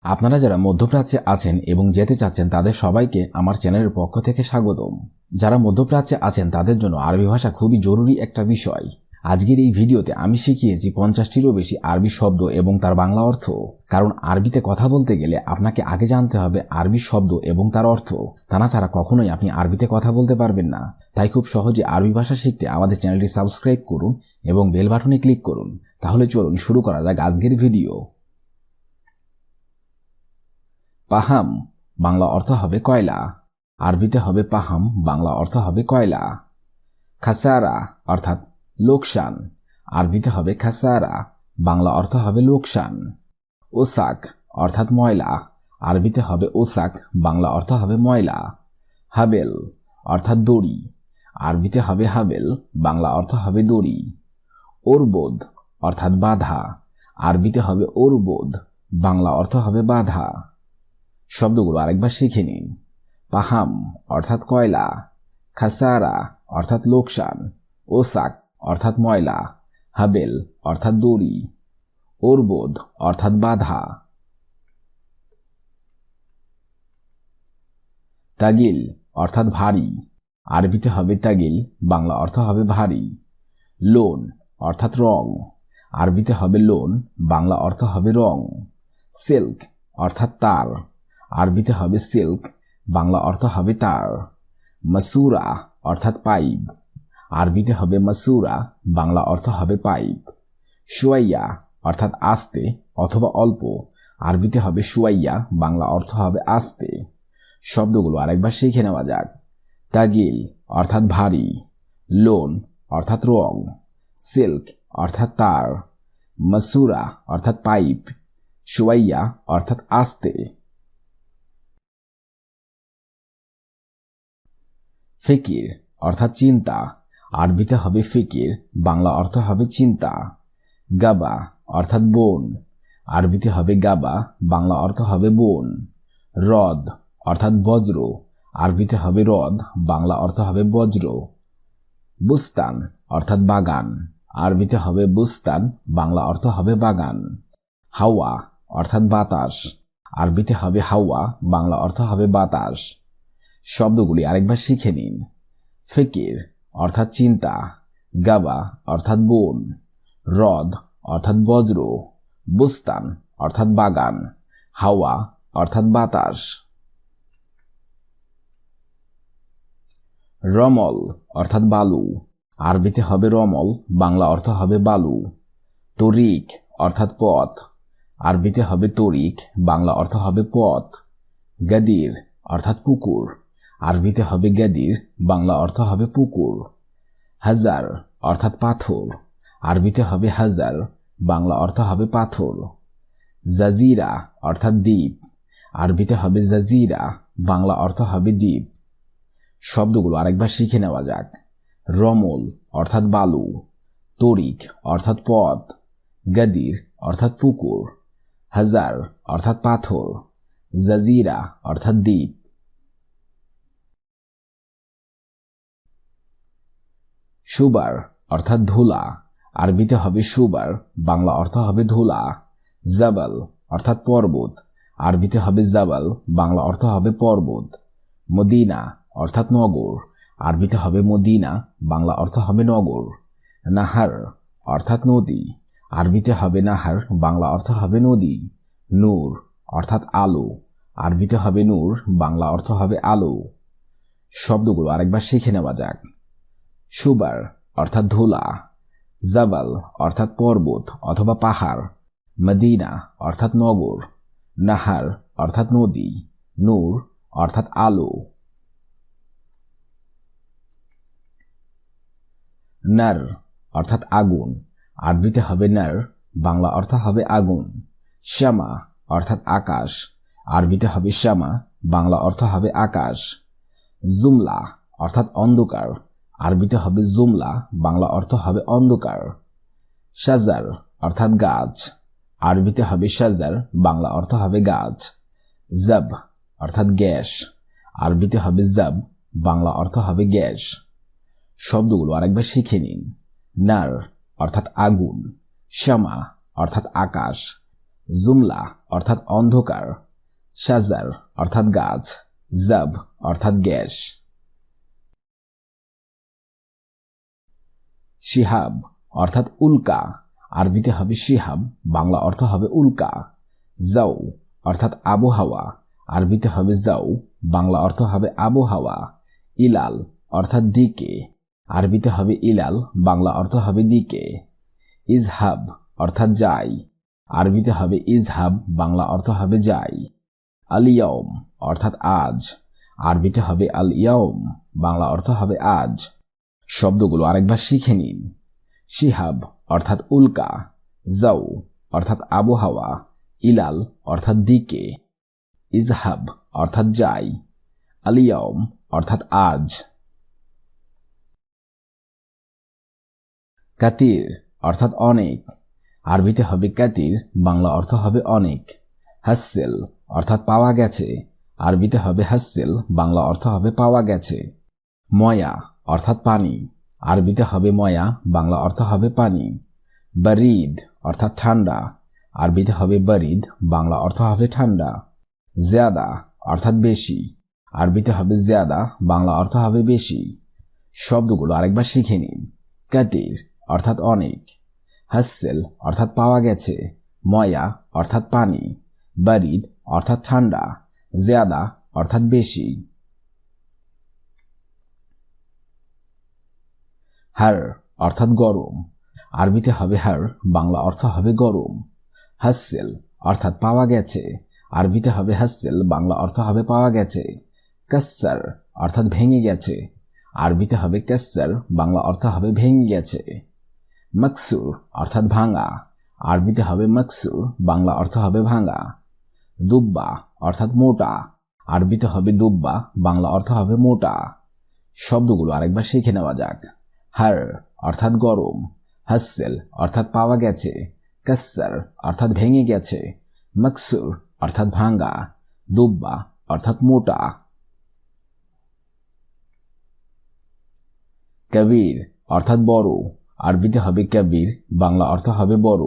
আপনারা যারা মধ্যপ্রাচ্যে আছেন এবং যেতে চাচ্ছেন তাদের সবাইকে আমার চ্যানেলের পক্ষ থেকে স্বাগতম। যারা মধ্যপ্রাচ্যে আছেন তাদের জন্য আরবি ভাষা খুবই জরুরি একটা বিষয়। আজকের এই ভিডিওতে আমি শিখিয়েছি 50টিরও বেশি আরবি শব্দ এবং তার বাংলা অর্থ। কারণ আরবিতে কথা বলতে গেলে আপনাকে আগে জানতে হবে আরবি শব্দ এবং তার অর্থ। তা না ছাড়া কখনোই আপনি আরবিতে কথা বলতে পারবেন না। তাই খুব সহজে আরবি ভাষা শিখতে আমাদের চ্যানেলটি সাবস্ক্রাইব করুন এবং বেল বাটনে ক্লিক করুন। তাহলে চলুন শুরু করা যাক আজকের ভিডিও। পাহাম বাংলা অর্থ হবে কয়লা। আরবিতে হবে পাহাম, বাংলা অর্থ হবে কয়লা। খাসারা অর্থাৎ লোকসান। আরবিতে হবে খাসারা, বাংলা অর্থ হবে লোকসান। ওসাক অর্থাৎ ময়লা। আরবিতে হবে ওসাক, বাংলা অর্থ হবে ময়লা। হাবেল অর্থাৎ দড়ি। আরবিতে হবে হাবেল, বাংলা অর্থ হবে দড়ি। ওরবোদ অর্থাৎ বাধা। আরবিতে হবে ওরবোদ, বাংলা অর্থ হবে বাধা। শব্দগুলো আরেকবার শিখে নিন। পাহাম অর্থাৎ কয়লা, খাসারা অর্থাৎ লোকসান, ওসাক অর্থাৎ ময়লা, হাবেল অর্থাৎ দড়ি, ওরবোদ অর্থাৎ বাধা। তাগিল অর্থাৎ ভারী। আরবিতে হবে তাগিল, বাংলা অর্থ হবে ভারী। লোন অর্থাৎ রং। আরবিতে হবে লোন, বাংলা অর্থ হবে রং। সিল্ক অর্থাৎ তার। আরবিতে হবে সিল্ক, বাংলা অর্থ হবে তার। মাসুরা অর্থাৎ পাইপ। আরবিতে হবে মাসুরা, বাংলা অর্থ হবে পাইপ। শুয়াইয়া অর্থাৎ আস্তে অথবা অল্প। আরবিতে হবে শুয়াইয়া, বাংলা অর্থ হবে আস্তে। শব্দগুলো আরেকবার শিখে নেওয়া যাক। তাগিল অর্থাৎ ভারী, লোন অর্থাৎ রং, সিল্ক অর্থাৎ তার, মাসুরা অর্থাৎ পাইপ, শুয়াইয়া অর্থাৎ আস্তে। ফিকির অর্থাৎ চিন্তা। আরবিতে হবে ফিকির, বাংলা অর্থ হবে চিন্তা। গাবা অর্থাৎ বন। আরবিতে হবে গাবা, বাংলা অর্থ হবে বন। হ্রদ অর্থাৎ বজ্র। আরবিতে হবে হ্রদ, বাংলা অর্থ হবে বজ্র। বুস্তান অর্থাৎ বাগান। আরবিতে হবে বুস্তান, বাংলা অর্থ হবে বাগান। হাওয়া অর্থাৎ বাতাস। আরবিতে হবে হাওয়া, বাংলা অর্থ হবে বাতাস। শব্দগুলি আরেকবার শিখে নিন। ফিকির অর্থাৎ চিন্তা, গাবা অর্থাৎ বন, হ্রদ অর্থাৎ বজ্র, বুস্তান অর্থাৎ বাগান, হাওয়া অর্থাৎ বাতাস। রমল অর্থাৎ বালু। আরবিতে হবে রমল, বাংলা অর্থ হবে বালু। তরিক অর্থাৎ পথ। আরবিতে হবে তরিক, বাংলা অর্থ হবে পথ। গাদির অর্থাৎ পুকুর। আরবিতে হবে গাদির, বাংলা অর্থ হবে পুকুর। হাজার অর্থাৎ পাথর। আরবিতে হবে হাজার, বাংলা অর্থ হবে পাথর। জাজিরা অর্থাৎ দ্বীপ। আরবিতে হবে জাজিরা, বাংলা অর্থ হবে দ্বীপ। শব্দগুলো আরেকবার শিখে নেওয়া যাক। রমল অর্থাৎ বালু, তরিক অর্থাৎ পথ, গাদির অর্থাৎ পুকুর, হাজার অর্থাৎ পাথর, জাজিরা অর্থাৎ দ্বীপ। সুবার অর্থাৎ ধুলা। আরবিতে হবে সুবার, বাংলা অর্থ হবে ধুলা। জাবাল অর্থাৎ পর্বত। আরবিতে হবে জাবাল, বাংলা অর্থ হবে পর্বত। মদিনা অর্থাৎ নগর। আরবিতে হবে মদিনা, বাংলা অর্থ হবে নগর। নাহার অর্থাৎ নদী। আরবিতে হবে নাহার, বাংলা অর্থ হবে নদী। নূর অর্থাৎ আলো। আরবিতে হবে নূর, বাংলা অর্থ হবে আলো। শব্দগুলো আরেকবার শিখে নেওয়া যাক। সুবার অর্থাৎ ধুলা, জাবাল অর্থাৎ পর্বত অথবা পাহাড়, মদিনা অর্থাৎ নগর, নাহার অর্থাৎ নদী, নূর অর্থাৎ আলো। নার অর্থাৎ আগুন। আরবিতে হবে নার, বাংলা অর্থ হবে আগুন। শামা অর্থাৎ আকাশ। আরবিতে হবে শামা, বাংলা অর্থ হবে আকাশ। জুমলা অর্থাৎ অন্ধকার। আরবিতে হবে জুমলা, বাংলা অর্থ হবে অন্ধকার। শাজার অর্থাৎ গাছ। আরবিতে হবে শাজার, বাংলা অর্থ হবে গাছ। জাব অর্থাৎ গ্যাস। আরবিতে হবে জাব, বাংলা অর্থ হবে গ্যাস। শব্দগুলো আরেকবার শিখে নিন। নার অর্থাৎ আগুন, শামা অর্থাৎ আকাশ, জুমলা অর্থাৎ অন্ধকার, শাজার অর্থাৎ গাছ, জাব অর্থাৎ গ্যাস। শিহাব অর্থাৎ উল্কা, আরবিতে হবে শিহাব, বাংলা অর্থ হবে উল্কা। জাউ অর্থাৎ আবহাওয়া, আরবিতে হবে জাউ, বাংলা অর্থ হবে আবহাওয়া। ইলাল অর্থাৎ দিকে, আরবিতে হবে ইলাল, বাংলা অর্থ হবে দিকে। ইজহাব অর্থাৎ যাই, আরবিতে হবে ইজহাব, বাংলা অর্থ হবে যাই। আল ইয়াউম অর্থাৎ আজ, আরবিতে হবে আল ইয়াউম, বাংলা অর্থ হবে আজ। শব্দগুলো আরেকবার শিখে নিন। শিহাব অর্থাৎ উল্কা, জাউ অর্থাৎ আবহাওয়া, ইলাল অর্থাৎ দিকে, ইজহাব অর্থাৎ যাই, আল ইয়াউম অর্থাৎ আজ। কাতির অর্থাৎ অনেক, আরবিতে হবে কাতির, বাংলা অর্থ হবে অনেক। হাসসেল অর্থাৎ পাওয়া গেছে, আরবিতে হবে হাসসেল, বাংলা অর্থ হবে পাওয়া গেছে। ময়া অর্থাৎ পানি, আরবিতে হবে ময়া, বাংলা অর্থ হবে পানি। বারিদ অর্থাৎ ঠান্ডা, আরবিতে হবে বারিদ, বাংলা অর্থ হবে ঠান্ডা। জিয়াদা অর্থাৎ বেশি, আরবিতে হবে জিয়াদা, বাংলা অর্থ হবে বেশি। শব্দগুলো আরেকবার শিখে নিন। কাতির অর্থাৎ অনেক, হাসসেল অর্থাৎ পাওয়া গেছে, ময়া অর্থাৎ পানি, বারিদ অর্থাৎ ঠান্ডা, জিয়াদা অর্থাৎ বেশি। হার অর্থাৎ গরম, আরবিতে হবে হার, বাংলা অর্থ হবে গরম। হাসসেল অর্থাৎ পাওয়া গেছে, আরবিতে হবে হাসসেল, বাংলা অর্থ হবে পাওয়া গেছে। কাসসার অর্থাৎ ভেঙে গেছে, আরবিতে হবে কাসসার, বাংলা অর্থ হবে ভেঙে গেছে। মকসুর অর্থাৎ ভাঙা, আরবিতে হবে মকসুর, বাংলা অর্থ হবে ভাঙা। দুব্বা অর্থাৎ মোটা, আরবিতে হবে দুব্বা, বাংলা অর্থ হবে মোটা। শব্দগুলো আরেকবার শিখে নেওয়া যাক। হার অর্থাৎ গরম, হাসসেল অর্থাৎ পাওয়া গেছে, কাসসার অর্থাৎ ভেঙে গেছে, মকসুর অর্থাৎ ভাঙ্গা, দুব্বা অর্থাৎ মোটা। কবির অর্থাৎ বড়, আরবিতে হবে কবির, বাংলা অর্থ হবে বড়।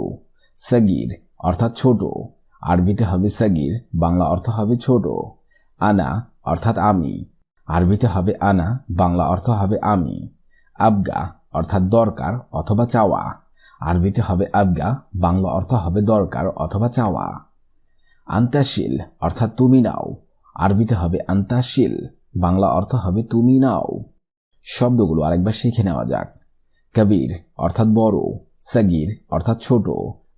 সগীর অর্থাৎ ছোট, আরবিতে হবে সগীর, বাংলা অর্থ হবে ছোট। আনা অর্থাৎ আমি, আরবিতে হবে আনা, বাংলা অর্থ হবে আমি। আবগা অর্থাৎ দরকার অথবা চাওয়া, আরবিতে হবে আবগা, বাংলা অর্থ হবে দরকার অথবা চাওয়া। আন্তাশিল অর্থাৎ তুমি নাও, আরবিতে হবে আন্তাশিল, বাংলা অর্থ হবে তুমি নাও। শব্দগুলো আরেকবার শিখে নেওয়া যাক। কবির অর্থাৎ বড়, সগীর অর্থাৎ ছোট,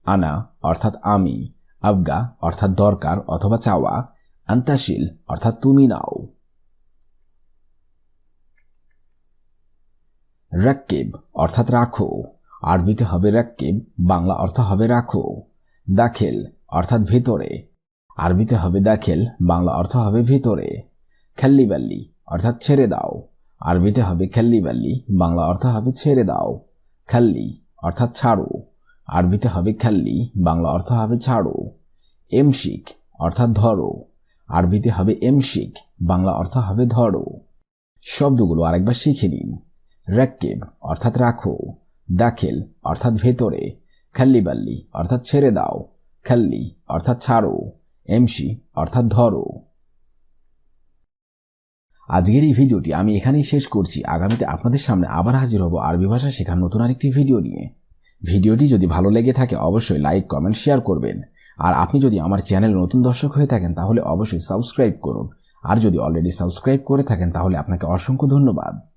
আনা অর্থাৎ আমি, আবগা অর্থাৎ দরকার অথবা চাওয়া, আন্তাশিল অর্থাৎ তুমি নাও। রাক্কিব অর্থাৎ রাখো, আরবিতে হবে রাক্কিব, বাংলা অর্থ হবে রাখো। দাখিল অর্থাৎ ভিতরে, আরবিতে হবে দাখিল, বাংলা অর্থ হবে ভিতরে। খাল্লিবাল্লি অর্থাৎ ছেড়ে দাও, আরবিতে হবে খাল্লিবাল্লি, বাংলা অর্থ হবে ছেড়ে দাও। খাল্লি অর্থাৎ ছাড়ো, আরবিতে হবে খাল্লি, বাংলা অর্থ হবে ছাড়ো। এমশিক অর্থাৎ ধরো, আরবিতে হবে এমশিক, বাংলা অর্থ হবে ধরো। শব্দগুলো আরেকবার শিখে নিন। রাক্কিব অর্থাৎ রাখো, দাখিল অর্থাৎ ভেতরে, খাল্লিবাল্লি অর্থাৎ ছেড়ে দাও, খাল্লি অর্থাৎ ছাড়ো, এমশি অর্থাৎ ধরো। আজকের এই ভিডিওটি আমি এখানেই শেষ করছি। আগামীতে আপনাদের সামনে আবার হাজির হব আরবি ভাষা শেখার নতুন আরেকটি ভিডিও নিয়ে। ভিডিওটি যদি ভালো লেগে থাকে অবশ্যই লাইক, কমেন্ট, শেয়ার করবেন। আর আপনি যদি আমার চ্যানেল নতুন দর্শক হয়ে থাকেন তাহলে অবশ্যই সাবস্ক্রাইব করুন। আর যদি অলরেডি সাবস্ক্রাইব করে থাকেন তাহলে আপনাকে অসংখ্য ধন্যবাদ।